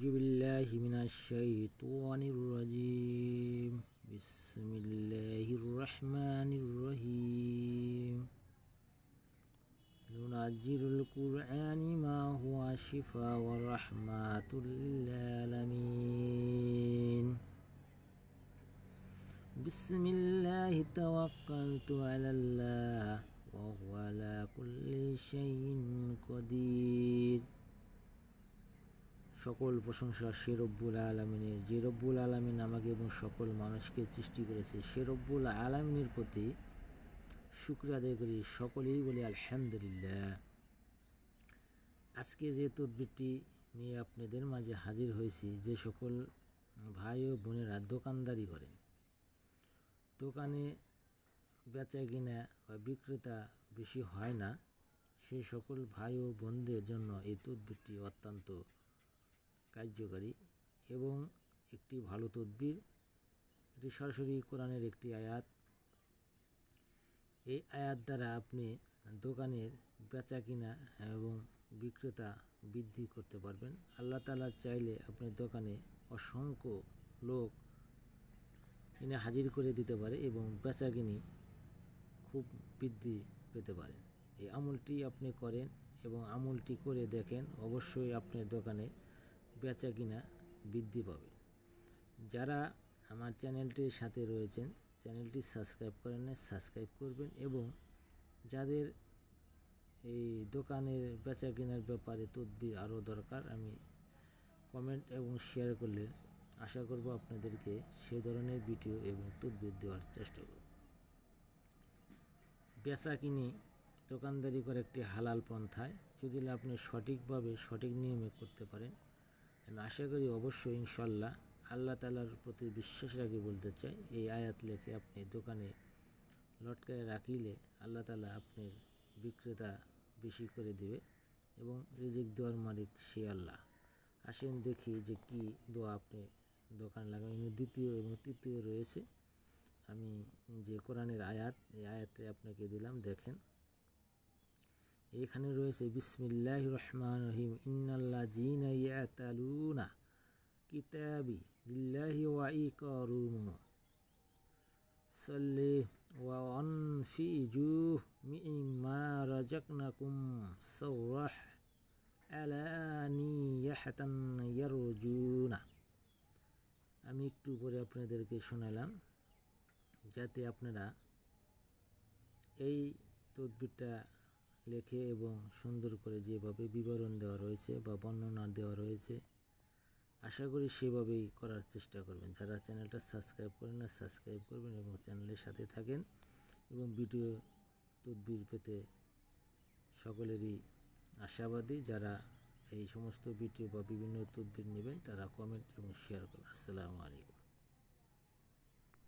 أعوذ بالله من الشيطان الرجيم بسم الله الرحمن الرحيم ننزل القرآن ما هو شفاء ورحمة للعالمين بسم الله توكلت على الله وهو على كل شيء قدير। সকল প্রশংসা সে রব্বুল আলামিনের, যে রব্বুল আলামিন আমাকে এবং সকল মানুষকে সৃষ্টি করেছে। সে রব্বুল আলামিনের প্রতি শুকরিয়া আদায় করি, সকলেই বলি আলহামদুলিল্লাহ। আজকে যে তদবিরটি নিয়ে আপনাদের মাঝে হাজির হয়েছি, যে সকল ভাই ও বোনেরা দোকানদারি করেন, দোকানে বেচা কিনা বা বিক্রেতা বেশি হয় না, সেই সকল ভাই ও বোনদের জন্য এই তদবিরটি অত্যন্ত কার্যকারী এবং একটি ভালো তদবির। এটি সরাসরি কোরআনের একটি আয়াত। এই আয়াত দ্বারা আপনি দোকানের বেচা কিনা এবং বিক্রেতা বৃদ্ধি করতে পারবেন। আল্লাহ তাআলা চাইলে আপনার দোকানে অসংখ্য লোক এনে হাজির করে দিতে পারে এবং বেচা কিনি খুব বৃদ্ধি পেতে পারেন। এই আমলটি আপনি করেন এবং আমলটি করে দেখেন, অবশ্যই আপনার দোকানে বেচা কিনা বৃদ্ধি পাবে। যারা আমার চ্যানেলটির সাথে রয়েছেন, চ্যানেলটি সাবস্ক্রাইব করেন না, সাবস্ক্রাইব করবেন এবং যাদের এই দোকানের বেচা কেনার ব্যাপারে তদবির আরও দরকার, আমি কমেন্ট এবং শেয়ার করলে আশা করব আপনাদেরকে সে ধরনের ভিডিও এবং তদবির দেওয়ার চেষ্টা করব। বেচা কিনি দোকানদারি করে একটি হালাল পন্থায়, যদি আপনি সঠিকভাবে সঠিক নিয়মে করতে পারেন, আমি আশা করি অবশ্যই ইনশাল্লাহ আল্লাহ তাআলার প্রতি বিশ্বাস রাখি বলতে চাই, এই আয়াত লেখে আপনি দোকানে লটকায় রাখিলে আল্লাহ তাআলা আপনার বিক্রেতা বেশি করে দেবে এবং রিজিক দেওয়ার মালিক সে আল্লাহ। আসেন দেখি যে কি দোয়া আপনি দোকান লাগাবেন। দ্বিতীয় এবং তৃতীয় রয়েছে, আমি যে কোরআনের আয়াত, এই আয়াতে আপনাকে দিলাম, দেখেন এখানে রয়েছে বিসমিল্লাহির রহমানির রহিম ইন্নাল্লাযীনা ইয়াতালুনা কিতাবি লিল্লাহি ওয়া ইকারুমু সাল্লি ওয়া আনফিজু মিম্মা রাযাকনাকুম সাওরাহ আলানিয়াতান ইয়ারজুনা। আমি একটু পরে আপনাদেরকে শোনালাম, যাতে আপনারা এই তদবিরটা লেখে এবং সুন্দর করে যেভাবে বিবরণ দেওয়া রয়েছে বা বর্ণনা দেওয়া রয়েছে, আশা করি সেভাবেই করার চেষ্টা করবেন। যারা চ্যানেলটা সাবস্ক্রাইব করেন না, সাবস্ক্রাইব করবেন এবং চ্যানেলের সাথে থাকেন এবং ভিডিও তদবির পেতে সকলেরই আশাবাদী। যারা এই সমস্ত ভিডিও বা বিভিন্ন তদবির নেবেন তারা কমেন্ট এবং শেয়ার করুন। আসসালামু আলাইকুম।